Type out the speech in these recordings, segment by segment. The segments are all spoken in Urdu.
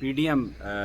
PDM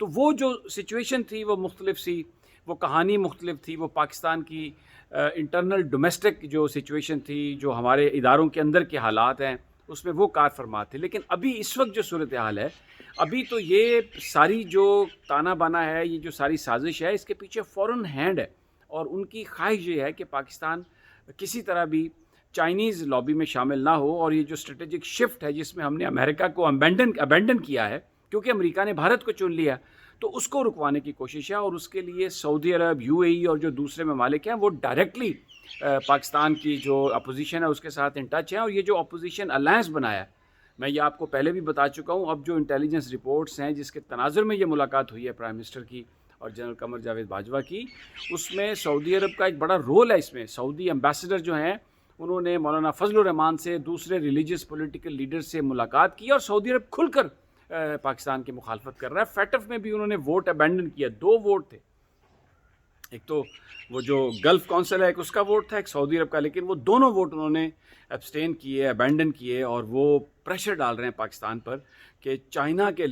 تو وہ جو سچویشن تھی وہ مختلف سی، وہ کہانی مختلف تھی، وہ پاکستان کی انٹرنل ڈومیسٹک جو سچویشن تھی، جو ہمارے اداروں کے اندر کے حالات ہیں اس میں وہ کار فرما تھے. لیکن ابھی اس وقت جو صورتحال ہے، ابھی تو یہ ساری جو تانا بانا ہے، یہ جو ساری سازش ہے، اس کے پیچھے فورن ہینڈ ہے، اور ان کی خواہش یہ ہے کہ پاکستان کسی طرح بھی چائنیز لابی میں شامل نہ ہو. اور یہ جو اسٹریٹجک شفٹ ہے جس میں ہم نے امریکہ کو ابینڈن کیا ہے، کیونکہ امریکہ نے بھارت کو چن لیا، تو اس کو رکوانے کی کوشش ہے. اور اس کے لیے سعودی عرب، یو اے ای اور جو دوسرے ممالک ہیں وہ ڈائریکٹلی پاکستان کی جو اپوزیشن ہے اس کے ساتھ ان ٹچ ہیں. اور یہ جو اپوزیشن الائنس بنایا ہے، میں یہ آپ کو پہلے بھی بتا چکا ہوں. اب جو انٹیلیجنس رپورٹس ہیں جس کے تناظر میں یہ ملاقات ہوئی ہے پرائم منسٹر کی اور جنرل قمر جاوید باجوہ کی، اس میں سعودی عرب کا ایک بڑا رول ہے. اس میں سعودی ایمبیسڈر جو ہیں انہوں نے مولانا فضل الرحمان سے، دوسرے ریلیجیس پولیٹیکل لیڈر سے ملاقات کی، اور سعودی عرب کھل کر پاکستان کی مخالفت کر رہا ہے. فیٹف میں بھی انہوں نے ووٹ ابینڈن کیا. 2 ووٹ تھے، ایک تو وہ جو گلف کونسل ہے ایک اس کا ووٹ تھا، ایک سعودی عرب کا، لیکن وہ دونوں ووٹ انہوں نے ابسٹین کیے، ابینڈن کیے، اور وہ پریشر ڈال رہے ہیں پاکستان پر کہ چائنا کے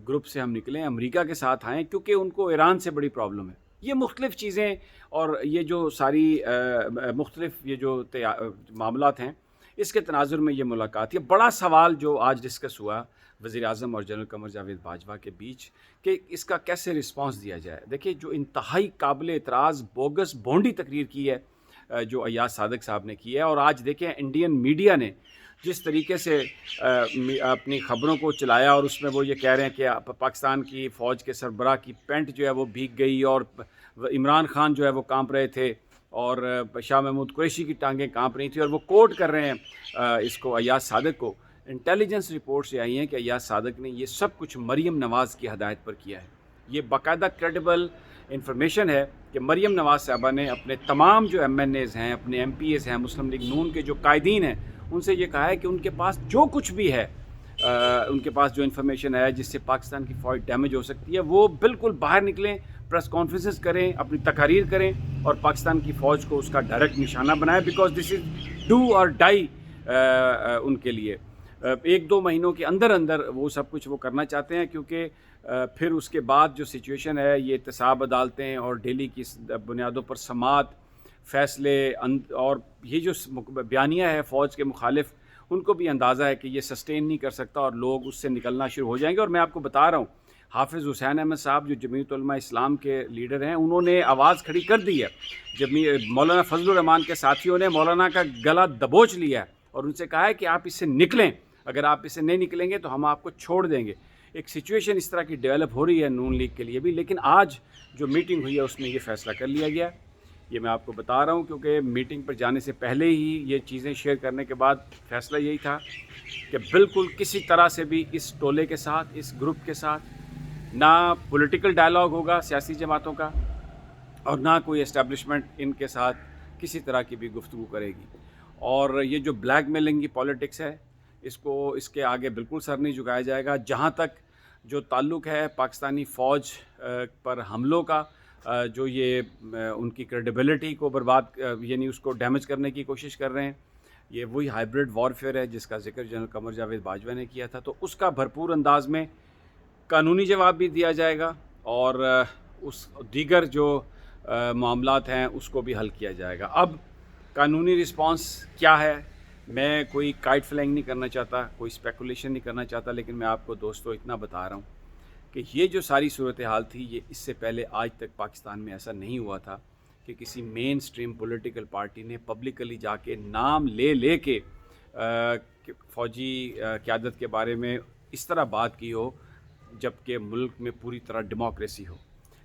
گروپ سے ہم نکلیں، امریکہ کے ساتھ آئیں، کیونکہ ان کو ایران سے بڑی پرابلم ہے. یہ مختلف چیزیں اور یہ جو ساری مختلف یہ جو معاملات ہیں اس کے تناظر میں یہ ملاقات. یہ بڑا سوال جو آج ڈسکس ہوا وزیر اعظم اور جنرل قمر جاوید باجوہ کے بیچ کہ اس کا کیسے رسپانس دیا جائے. دیکھیں، جو انتہائی قابل اعتراض بوگس بونڈی تقریر کی ہے جو ایاز صادق صاحب نے کی ہے، اور آج دیکھیں انڈین میڈیا نے جس طریقے سے اپنی خبروں کو چلایا، اور اس میں وہ یہ کہہ رہے ہیں کہ پاکستان کی فوج کے سربراہ کی پینٹ جو ہے وہ بھیگ گئی، اور عمران خان جو ہے وہ کانپ رہے تھے، اور شاہ محمود قریشی کی ٹانگیں کانپ رہی تھیں، اور وہ کوٹ کر رہے ہیں اس کو، ایاز صادق کو. انٹیلیجنس رپورٹس یہ آئی ہیں کہ ایاز صادق نے یہ سب کچھ مریم نواز کی ہدایت پر کیا ہے. یہ باقاعدہ کریڈیبل انفارمیشن ہے کہ مریم نواز صاحبہ نے اپنے تمام جو ایم این ایز ہیں، اپنے ایم پی ایز ہیں، مسلم لیگ نون کے جو قائدین ہیں، ان سے یہ کہا ہے کہ ان کے پاس جو کچھ بھی ہے، ان کے پاس جو انفارمیشن ہے جس سے پاکستان کی فوج ڈیمیج ہو سکتی ہے، وہ بالکل باہر نکلیں، پریس کانفرنسز کریں، اپنی تقاریر کریں، اور پاکستان کی فوج کو اس کا ڈائریکٹ نشانہ بنائیں، بیکاز دس از ڈو اور ڈائی ان کے لیے. 1-2 مہینوں کے اندر وہ سب کچھ وہ کرنا چاہتے ہیں، کیونکہ پھر اس کے بعد جو سچویشن ہے، یہ احتساب عدالتیں اور ڈیلی کی بنیادوں پر سماعت، فیصلے، اور یہ جو بیانیہ ہے فوج کے مخالف، ان کو بھی اندازہ ہے کہ یہ سسٹین نہیں کر سکتا اور لوگ اس سے نکلنا شروع ہو جائیں گے. اور میں آپ کو بتا رہا ہوں، حافظ حسین احمد صاحب جو جمعیت علماء اسلام کے لیڈر ہیں، انہوں نے آواز کھڑی کر دی ہے. مولانا فضل الرحمان کے ساتھیوں نے مولانا کا گلا دبوچ لیا ہے اور ان سے کہا ہے کہ آپ اس سے نکلیں، اگر آپ اس سے نہیں نکلیں گے تو ہم آپ کو چھوڑ دیں گے. ایک سچویشن اس طرح کی ڈیولپ ہو رہی ہے نون لیگ کے لیے بھی. لیکن آج جو میٹنگ ہوئی ہے اس میں یہ فیصلہ کر لیا گیا. یہ میں آپ کو بتا رہا ہوں کیونکہ میٹنگ پر جانے سے پہلے ہی یہ چیزیں شیئر کرنے کے بعد فیصلہ یہی تھا کہ بالکل کسی طرح سے بھی اس ٹولے کے ساتھ، اس گروپ کے ساتھ نہ پولیٹیکل ڈائلاگ ہوگا سیاسی جماعتوں کا، اور نہ کوئی اسٹیبلشمنٹ ان کے ساتھ کسی طرح کی بھی گفتگو کرے گی. اور یہ جو بلیک میلنگ کی پالیٹکس ہے، اس کے آگے بالکل سر نہیں جھکایا جائے گا. جہاں تک جو تعلق ہے پاکستانی فوج پر حملوں کا، جو یہ ان کی کریڈیبلٹی کو برباد، یعنی اس کو ڈیمیج کرنے کی کوشش کر رہے ہیں، یہ وہی ہائبرڈ وارفیئر ہے جس کا ذکر جنرل قمر جاوید باجوہ نے کیا تھا. تو اس کا بھرپور انداز میں قانونی جواب بھی دیا جائے گا، اور اس دیگر جو معاملات ہیں اس کو بھی حل کیا جائے گا. اب قانونی رسپانس کیا ہے، میں کوئی کائٹ فلائنگ نہیں کرنا چاہتا، کوئی اسپیکولیشن نہیں کرنا چاہتا، لیکن میں آپ کو دوستو اتنا بتا رہا ہوں کہ یہ جو ساری صورتحال تھی، یہ اس سے پہلے آج تک پاکستان میں ایسا نہیں ہوا تھا کہ کسی مین سٹریم پولیٹیکل پارٹی نے پبلکلی جا کے نام لے کے فوجی قیادت کے بارے میں اس طرح بات کی ہو، جبکہ ملک میں پوری طرح ڈیموکریسی ہو،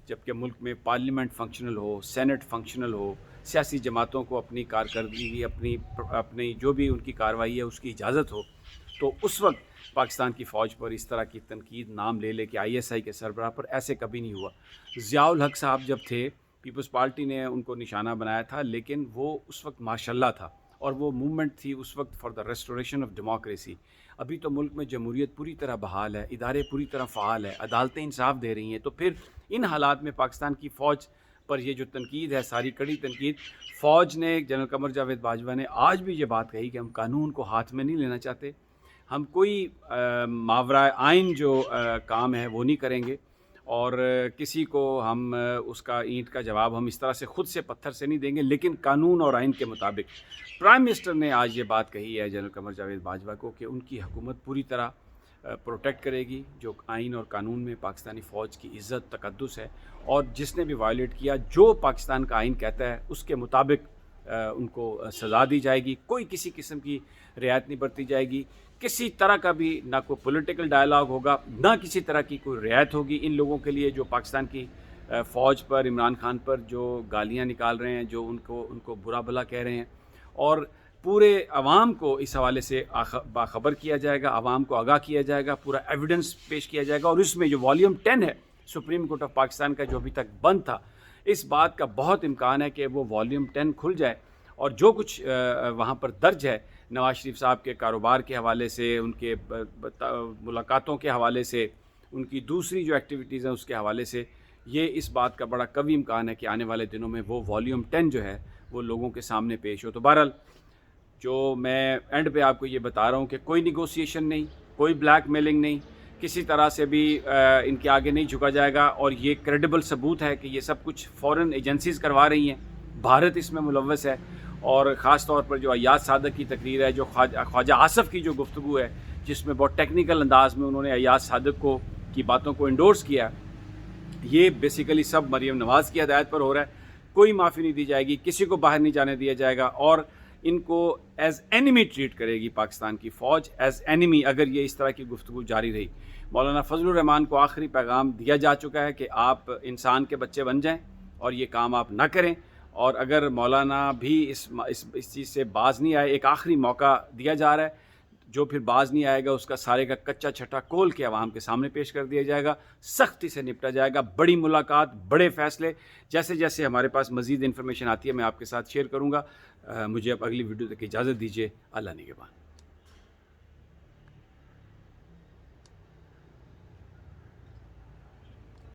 جبکہ ملک میں پارلیمنٹ فنکشنل ہو، سینٹ فنکشنل ہو، سیاسی جماعتوں کو اپنی کارکردگی، اپنی جو بھی ان کی کارروائی ہے اس کی اجازت ہو. تو اس وقت پاکستان کی فوج پر اس طرح کی تنقید نام لے کے ISI کے سربراہ پر ایسے کبھی نہیں ہوا. ضیاء الحق صاحب جب تھے، پیپلز پارٹی نے ان کو نشانہ بنایا تھا، لیکن وہ اس وقت ماشاءاللہ تھا، اور وہ موومنٹ تھی اس وقت for the restoration of democracy. ابھی تو ملک میں جمہوریت پوری طرح بحال ہے، ادارے پوری طرح فعال ہے، عدالتیں انصاف دے رہی ہیں. تو پھر ان حالات میں پاکستان کی فوج پر یہ جو تنقید ہے، ساری کڑی تنقید، فوج نے، جنرل قمر جاوید باجوہ نے آج بھی یہ بات کہی کہ ہم قانون کو ہاتھ میں نہیں لینا چاہتے، ہم کوئی ماورائے آئین جو کام ہے وہ نہیں کریں گے، اور کسی کو ہم اس کا اینٹ کا جواب ہم اس طرح سے خود سے پتھر سے نہیں دیں گے، لیکن قانون اور آئین کے مطابق پرائم منسٹر نے آج یہ بات کہی ہے جنرل قمر جاوید باجوہ کو کہ ان کی حکومت پوری طرح پروٹیکٹ کرے گی جو آئین اور قانون میں پاکستانی فوج کی عزت تقدس ہے، اور جس نے بھی وائلیٹ کیا جو پاکستان کا آئین کہتا ہے اس کے مطابق ان کو سزا دی جائے گی، کوئی کسی قسم کی رعایت نہیں برتی جائے گی، کسی طرح کا بھی نہ کوئی پولیٹیکل ڈائلاگ ہوگا، نہ کسی طرح کی کوئی رعایت ہوگی ان لوگوں کے لیے جو پاکستان کی فوج پر، عمران خان پر جو گالیاں نکال رہے ہیں، جو ان کو برا بھلا کہہ رہے ہیں، اور پورے عوام کو اس حوالے سے باخبر کیا جائے گا، عوام کو آگاہ کیا جائے گا، پورا ایویڈنس پیش کیا جائے گا، اور اس میں جو والیوم 10 ہے سپریم کورٹ آف پاکستان کا جو ابھی تک بند تھا، اس بات کا بہت امکان ہے کہ وہ والیوم 10 کھل جائے، اور جو کچھ وہاں پر درج ہے نواز شریف صاحب کے کاروبار کے حوالے سے، ان کے ملاقاتوں کے حوالے سے، ان کی دوسری جو ایکٹیویٹیز ہیں اس کے حوالے سے، یہ اس بات کا بڑا قوی امکان ہے کہ آنے والے دنوں میں وہ والیوم 10 جو ہے وہ لوگوں کے سامنے پیش ہو۔ تو بہرحال جو میں اینڈ پہ آپ کو یہ بتا رہا ہوں کہ کوئی نیگوسیشن نہیں، کوئی بلیک میلنگ نہیں، کسی طرح سے بھی ان کے آگے نہیں جھکا جائے گا، اور یہ کریڈیبل ثبوت ہے کہ یہ سب کچھ فورن ایجنسیز کروا رہی ہیں، بھارت اس میں ملوث ہے، اور خاص طور پر جو ایاز صادق کی تقریر ہے، جو خواجہ آصف کی جو گفتگو ہے جس میں بہت ٹیکنیکل انداز میں انہوں نے ایاز صادق کی باتوں کو انڈورس کیا، یہ بیسیکلی سب مریم نواز کی ہدایت پر ہو رہا ہے۔ کوئی معافی نہیں دی جائے گی، کسی کو باہر نہیں جانے دیا جائے گا، اور ان کو ایز اینیمی ٹریٹ کرے گی پاکستان کی فوج، ایز اینیمی، اگر یہ اس طرح کی گفتگو جاری رہی۔ مولانا فضل الرحمان کو آخری پیغام دیا جا چکا ہے کہ آپ انسان کے بچے بن جائیں اور یہ کام آپ نہ کریں، اور اگر مولانا بھی اس چیز سے باز نہیں آئے، ایک آخری موقع دیا جا رہا ہے، جو پھر باز نہیں آئے گا اس کا سارے کا کچا چھٹا کھول کے عوام کے سامنے پیش کر دیا جائے گا، سختی سے نپٹا جائے گا، بڑی ملاقات، بڑے فیصلے، جیسے جیسے ہمارے پاس مزید انفارمیشن آتی ہے میں آپ کے ساتھ شیئر کروں گا۔ مجھے اب اگلی ویڈیو تک اجازت دیجیے، اللہ نگہبان۔